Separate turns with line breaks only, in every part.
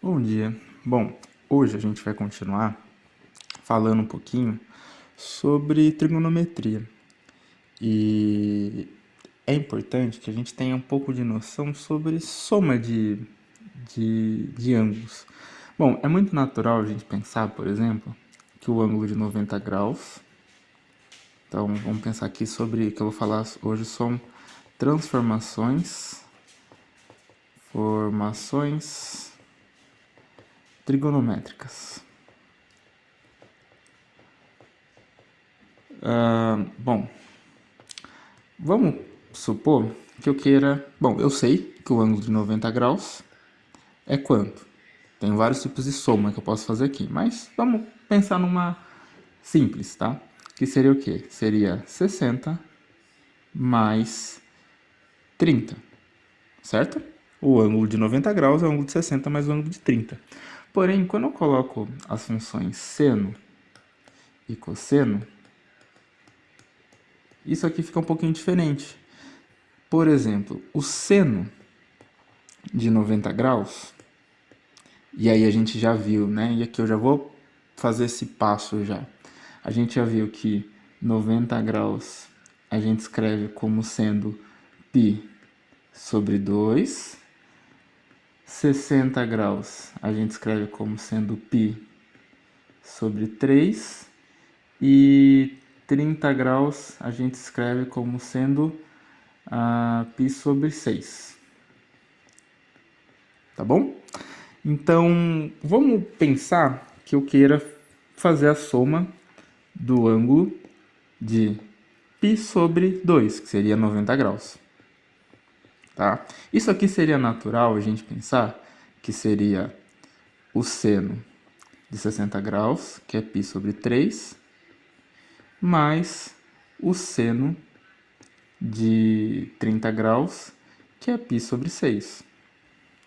Bom dia. Bom, hoje a gente vai continuar falando um pouquinho sobre trigonometria. E é importante que a gente tenha um pouco de noção sobre soma de ângulos. Bom, é muito natural a gente pensar, por exemplo, que o ângulo de 90 graus. Então, vamos pensar aqui sobre, que eu vou falar hoje, são formações trigonométricas. Bom, vamos supor que eu queira... Bom, eu sei que o ângulo de 90 graus é quanto? Tem vários tipos de soma que eu posso fazer aqui, mas vamos pensar numa simples, tá? Que seria o quê? Seria 60 mais 30, certo? O ângulo de 90 graus é o ângulo de 60 mais o ângulo de 30. Porém, quando eu coloco as funções seno e cosseno, isso aqui fica um pouquinho diferente. Por exemplo, o seno de 90 graus, e aí a gente já viu, né? E aqui eu já vou fazer esse passo já. A gente já viu que 90 graus a gente escreve como sendo π sobre 2. 60 graus a gente escreve como sendo π sobre 3. E 30 graus a gente escreve como sendo π sobre 6. Tá bom? Então, vamos pensar que eu queira fazer a soma do ângulo de π sobre 2, que seria 90 graus. Tá? Isso aqui seria natural a gente pensar que seria o seno de 60 graus, que é π sobre 3, mais o seno de 30 graus, que é π sobre 6.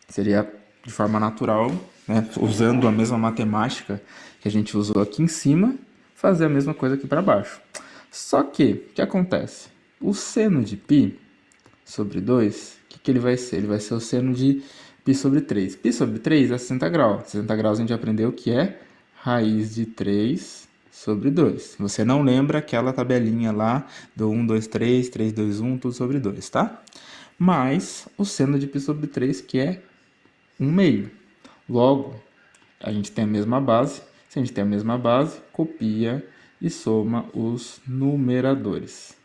Seria de forma natural, né, usando a mesma matemática que a gente usou aqui em cima, fazer a mesma coisa aqui para baixo. Só que, o que acontece? O seno de π sobre 2, o que ele vai ser? Ele vai ser o seno de π sobre 3. Π sobre 3 é 60 graus. 60 graus a gente aprendeu que é raiz de 3 sobre 2. Se você não lembra aquela tabelinha lá do 1, 2, 3, 3, 2, 1, tudo sobre 2, tá? Mais o seno de π sobre 3, que é 1/2. Logo, a gente tem a mesma base. Se a gente tem a mesma base, copia e soma os numeradores,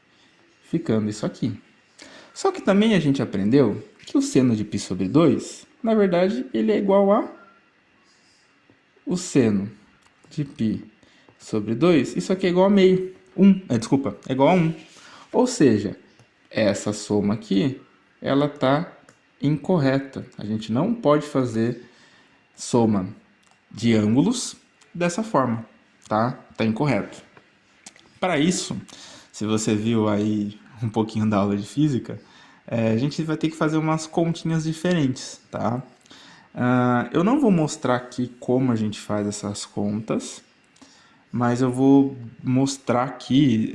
ficando isso aqui. Só que também a gente aprendeu que o seno de π sobre 2, na verdade, ele é igual a o seno de π sobre 2. Isso aqui é igual a meio. Desculpa, é igual a 1. Ou seja, essa soma aqui, ela está incorreta. A gente não pode fazer soma de ângulos dessa forma, tá? Tá incorreto. Para isso, se você viu aí um pouquinho da aula de física, a gente vai ter que fazer umas continhas diferentes, tá? Eu não vou mostrar aqui como a gente faz essas contas, mas eu vou mostrar aqui,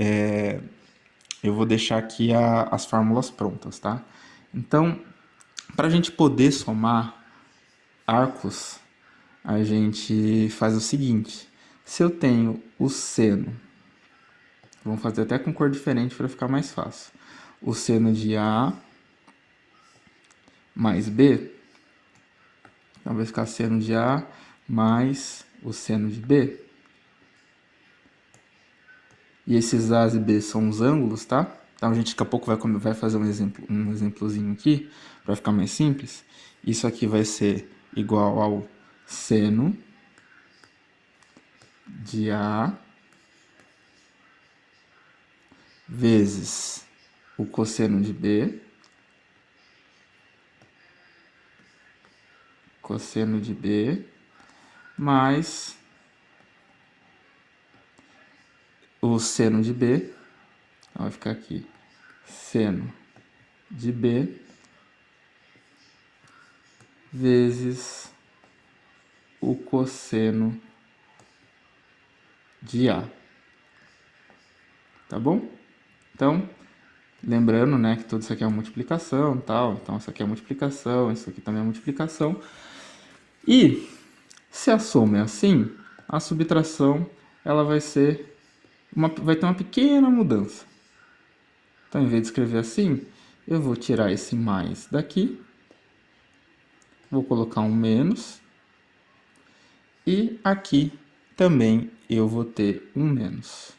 eu vou deixar aqui as fórmulas prontas, tá? Então, para a gente poder somar arcos, a gente faz o seguinte: se eu tenho o seno, vamos fazer até com cor diferente para ficar mais fácil. O seno de A mais B, então vai ficar seno de A mais o seno de B. E esses A's e B's são os ângulos, tá? Então a gente daqui a pouco vai fazer um exemplozinho aqui, para ficar mais simples. Isso aqui vai ser igual ao seno de A vezes o cosseno de B, cosseno de B, mais o seno de B, então vai ficar aqui seno de B vezes o cosseno de A. Tá bom? Então, lembrando, né, que tudo isso aqui é uma multiplicação, tal. Então, isso aqui é multiplicação, isso aqui também é multiplicação. E se a soma é assim, a subtração ela vai ter uma pequena mudança. Então, em vez de escrever assim, eu vou tirar esse mais daqui, vou colocar um menos, e aqui também eu vou ter um menos.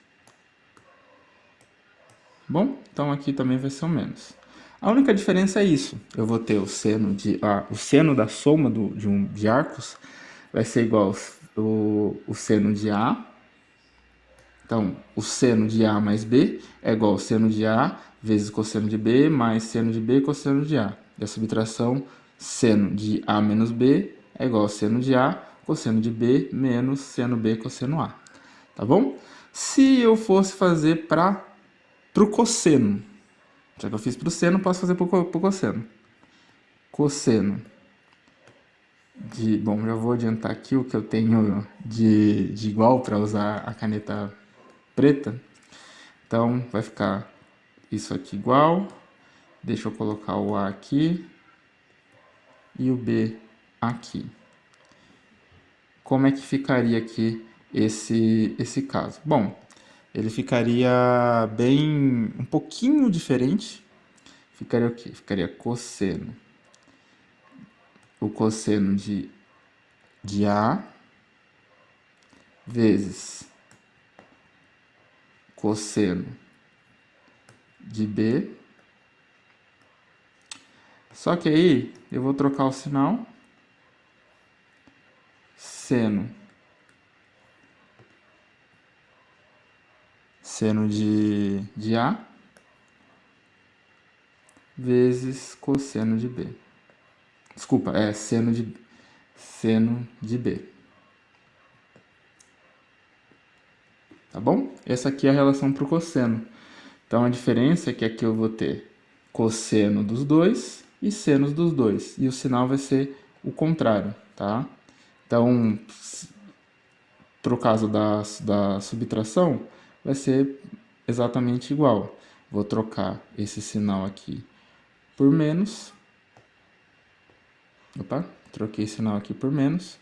Bom, então aqui também vai ser um menos. A única diferença é isso. Eu vou ter o seno da soma de arcos vai ser igual o seno de A. Então, o seno de A mais B é igual ao seno de A vezes cosseno de B mais seno de B cosseno de A. E a subtração seno de A menos B é igual ao seno de A cosseno de B menos seno B cosseno A. Tá bom? Se eu fosse fazer para o cosseno, já que eu fiz para o seno, posso fazer para o cosseno. Cosseno de... Bom, já vou adiantar aqui o que eu tenho de igual para usar a caneta preta. Então, vai ficar isso aqui igual. Deixa eu colocar o A aqui e o B aqui. Como é que ficaria aqui esse caso? Bom, ele ficaria bem... um pouquinho diferente. Ficaria o quê? Ficaria cosseno. O cosseno de A vezes cosseno de B. Só que aí eu vou trocar o sinal. Seno de A vezes cosseno de B. Desculpa, é seno de B. Tá bom? Essa aqui é a relação para o cosseno. Então, a diferença é que aqui eu vou ter cosseno dos dois e senos dos dois. E o sinal vai ser o contrário, tá? Então, para o caso da subtração, vai ser exatamente igual. Vou trocar esse sinal aqui por menos. Opa, troquei esse sinal aqui por menos.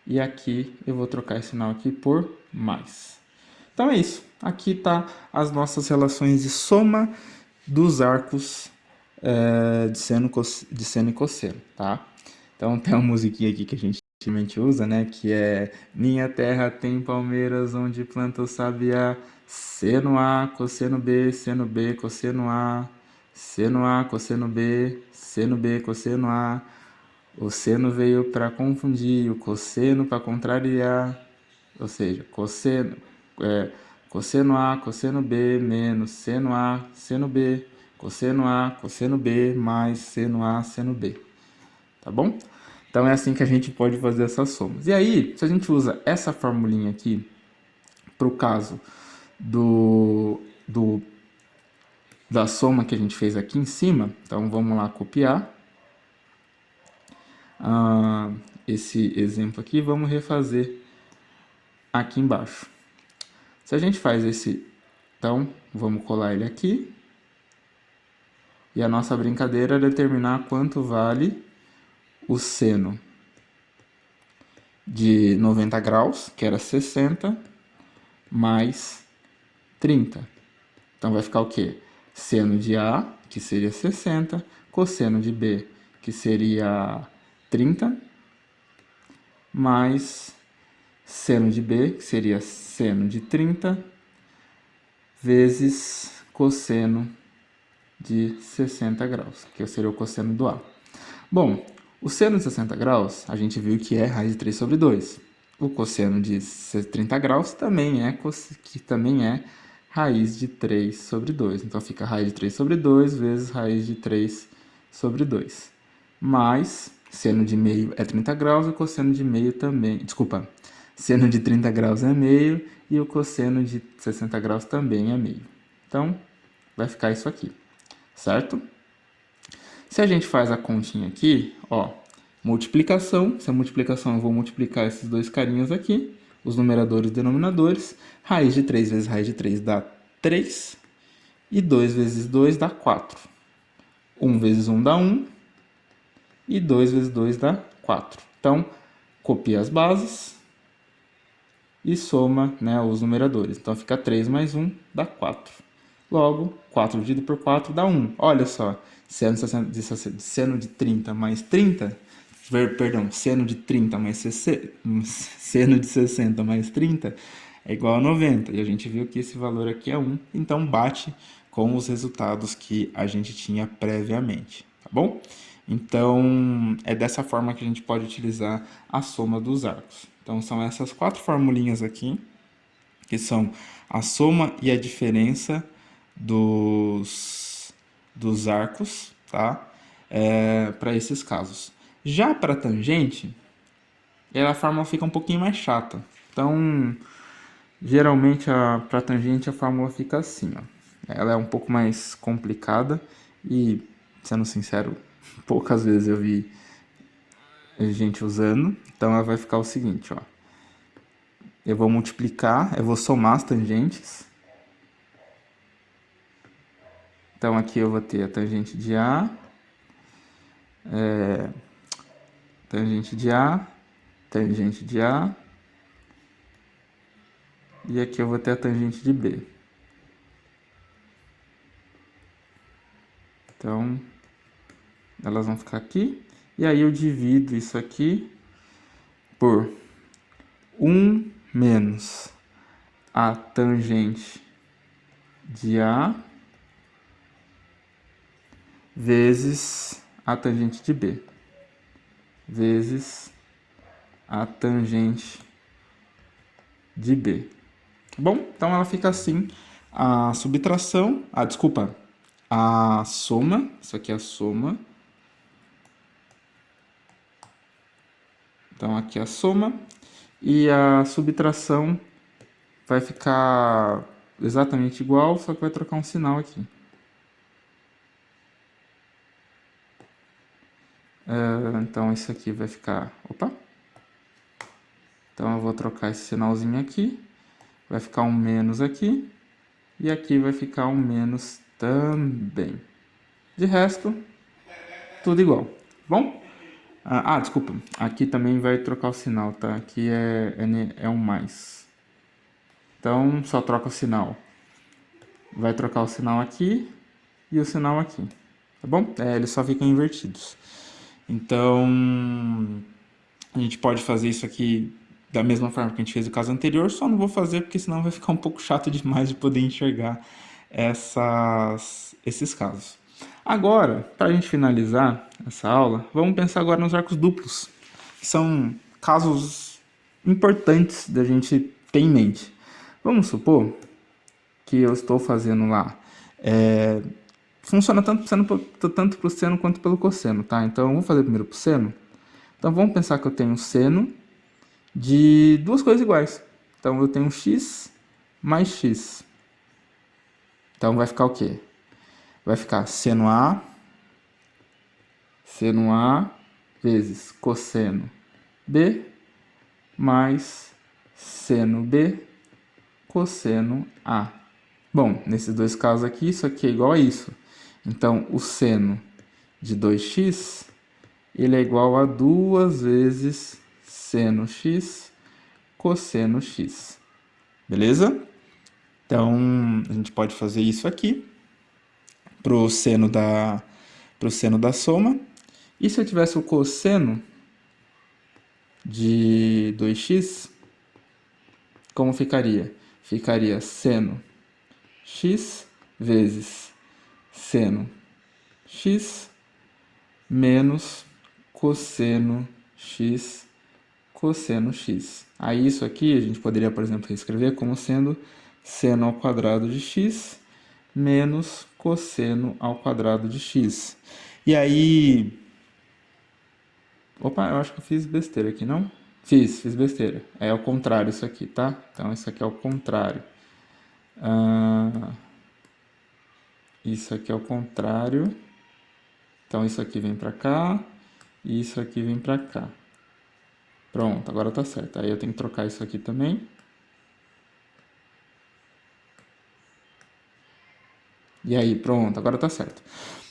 E aqui eu vou trocar esse sinal aqui por mais. Então é isso. Aqui tá as nossas relações de soma dos arcos de seno e cosseno, tá? Então tem uma musiquinha aqui que a gente usa, né? Que é: minha terra tem palmeiras onde planta o sabiá, seno A, cosseno B, seno B, cosseno A, cosseno B, seno B, cosseno A. O seno veio para confundir, o cosseno para contrariar, ou seja, cosseno A, cosseno B, menos seno A, seno B, cosseno A, cosseno B, mais seno A, seno B. Tá bom? Então é assim que a gente pode fazer essas somas. E aí, se a gente usa essa formulinha aqui para o caso da soma que a gente fez aqui em cima, então vamos lá copiar esse exemplo aqui, vamos refazer aqui embaixo. Se a gente faz então vamos colar ele aqui, e a nossa brincadeira é determinar quanto vale o seno de 90 graus, que era 60, mais 30. Então vai ficar o quê? Seno de A, que seria 60, cosseno de B, que seria 30, mais seno de B, que seria seno de 30, vezes cosseno de 60 graus, que seria o cosseno do A. Bom, o seno de 60 graus, a gente viu que é raiz de 3 sobre 2. O cosseno de 30 graus também é raiz de 3 sobre 2. Então, fica raiz de 3 sobre 2 vezes raiz de 3 sobre 2. Mais, seno de meio é 30 graus e o cosseno de meio também... Desculpa, seno de 30 graus é meio e o cosseno de 60 graus também é meio. Então, vai ficar isso aqui, certo? Se a gente faz a continha aqui, ó, multiplicação, se a multiplicação eu vou multiplicar esses dois carinhas aqui, os numeradores e denominadores, raiz de 3 vezes raiz de 3 dá 3, e 2 vezes 2 dá 4. 1 vezes 1 dá 1, e 2 vezes 2 dá 4. Então, copia as bases e soma, né, os numeradores. Então, fica 3 mais 1 dá 4. Logo, 4 dividido por 4 dá 1. Olha só, seno de 30 mais 30, perdão, seno de 30 mais 60, seno de 60 mais 30 é igual a 90. E a gente viu que esse valor aqui é 1, então bate com os resultados que a gente tinha previamente, tá bom? Então, é dessa forma que a gente pode utilizar a soma dos arcos. Então, são essas 4 formulinhas aqui, que são a soma e a diferença dos arcos, tá? Para esses casos. Já para tangente, a fórmula fica um pouquinho mais chata. Então, geralmente para tangente a fórmula fica assim, ó. Ela é um pouco mais complicada e, sendo sincero, poucas vezes eu vi gente usando. Então ela vai ficar o seguinte, ó. Eu vou multiplicar, eu vou somar as tangentes. Então aqui eu vou ter a tangente de A, tangente de A, tangente de A, e aqui eu vou ter a tangente de B. Então, elas vão ficar aqui, e aí eu divido isso aqui por 1 menos a tangente de A vezes a tangente de B, vezes a tangente de B. Tá bom? Então ela fica assim, a subtração, desculpa, a soma, isso aqui é a soma. Então aqui é a soma e a subtração vai ficar exatamente igual, só que vai trocar um sinal aqui. Então isso aqui vai ficar, opa. Então eu vou trocar esse sinalzinho aqui, vai ficar um menos aqui e aqui vai ficar um menos também. De resto, tudo igual, bom? Desculpa, aqui também vai trocar o sinal, tá? Aqui é um mais. Então, só troca o sinal. Vai trocar o sinal aqui e o sinal aqui, tá bom? Eles só ficam invertidos. Então, a gente pode fazer isso aqui da mesma forma que a gente fez no caso anterior, só não vou fazer porque senão vai ficar um pouco chato demais de poder enxergar esses casos. Agora, para a gente finalizar essa aula, vamos pensar agora nos arcos duplos. São casos importantes da gente ter em mente. Vamos supor que eu estou fazendo lá. Funciona tanto para o seno quanto pelo cosseno, tá? Então, eu vou fazer primeiro para o seno. Então, vamos pensar que eu tenho seno de duas coisas iguais. Então, eu tenho x mais x. Então, vai ficar o quê? Vai ficar seno A vezes cosseno B mais seno B cosseno A. Bom, nesses dois casos aqui, isso aqui é igual a isso. Então, o seno de 2x, ele é igual a 2 vezes seno x cosseno x. Beleza? Então, a gente pode fazer isso aqui pro seno da soma. E se eu tivesse o cosseno de 2x, como ficaria? Ficaria seno x vezes seno x menos cosseno x cosseno x. Aí isso aqui a gente poderia, por exemplo, reescrever como sendo seno ao quadrado de x menos cosseno ao quadrado de x. E aí... Opa, eu acho que eu fiz besteira aqui, não? Fiz besteira. É ao contrário isso aqui, tá? Então isso aqui é o contrário. Isso aqui é o contrário. Então isso aqui vem pra cá e isso aqui vem pra cá. Pronto, agora tá certo. Aí eu tenho que trocar isso aqui também. E aí, pronto, agora tá certo.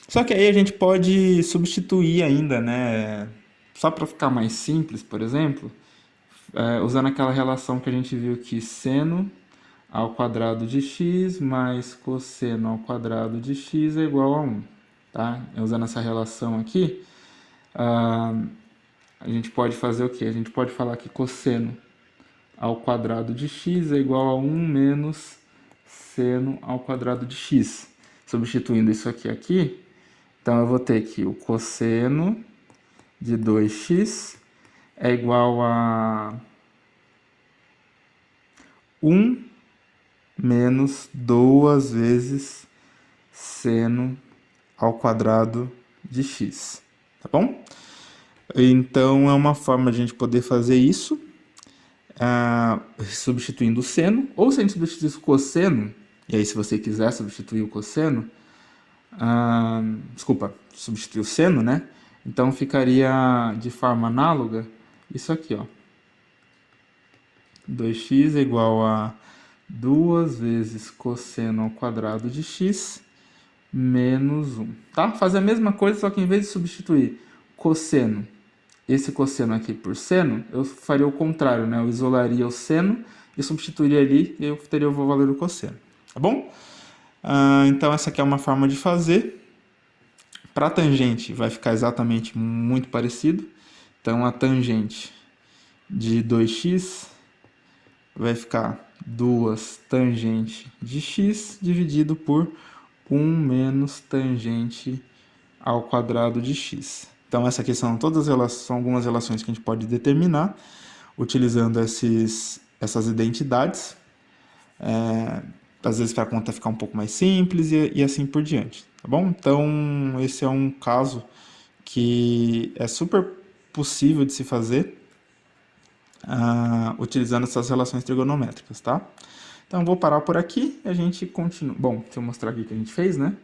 Só que aí a gente pode substituir ainda, né? Só para ficar mais simples, por exemplo, usando aquela relação que a gente viu que seno ao quadrado de x mais cosseno ao quadrado de x é igual a 1. Tá? Usando essa relação aqui, a gente pode fazer o quê? A gente pode falar que cosseno ao quadrado de x é igual a 1 menos seno ao quadrado de x. Substituindo isso aqui, então eu vou ter que o cosseno de 2x é igual a 1 menos 2 vezes seno ao quadrado de x, tá bom? Então é uma forma de a gente poder fazer isso, substituindo o seno, ou se a gente substituir o cosseno, e aí se você quiser substituir o cosseno, substituir o seno, né? Então ficaria de forma análoga isso aqui, ó. 2x é igual a 2 vezes cosseno ao quadrado de x menos 1. Tá? Fazer a mesma coisa, só que em vez de substituir cosseno, esse cosseno aqui por seno, eu faria o contrário, né? Eu isolaria o seno e substituiria ali e eu teria o valor do cosseno. Tá bom? Então essa aqui é uma forma de fazer. Para a tangente vai ficar exatamente muito parecido. Então a tangente de 2x vai ficar 2 tangente de x dividido por 1 menos tangente ao quadrado de x. Então essa aqui são algumas relações que a gente pode determinar utilizando essas identidades. Às vezes para a conta ficar um pouco mais simples e assim por diante, tá bom? Então esse é um caso que é super possível de se fazer utilizando essas relações trigonométricas, tá? Então vou parar por aqui e a gente continua. Bom, deixa eu mostrar aqui o que a gente fez, né?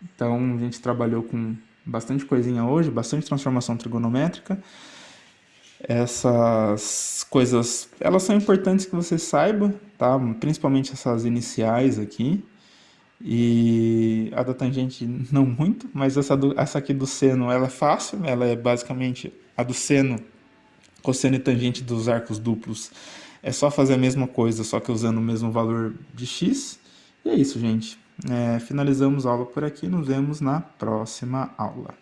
Então a gente trabalhou com bastante coisinha hoje, bastante transformação trigonométrica. Essas coisas, elas são importantes que você saiba, tá? Principalmente essas iniciais aqui. E a da tangente não muito, mas essa aqui do seno, ela é fácil, ela é basicamente a do seno, cosseno e tangente dos arcos duplos. É só fazer a mesma coisa, só que usando o mesmo valor de x. E é isso, gente. Finalizamos a aula por aqui, nos vemos na próxima aula.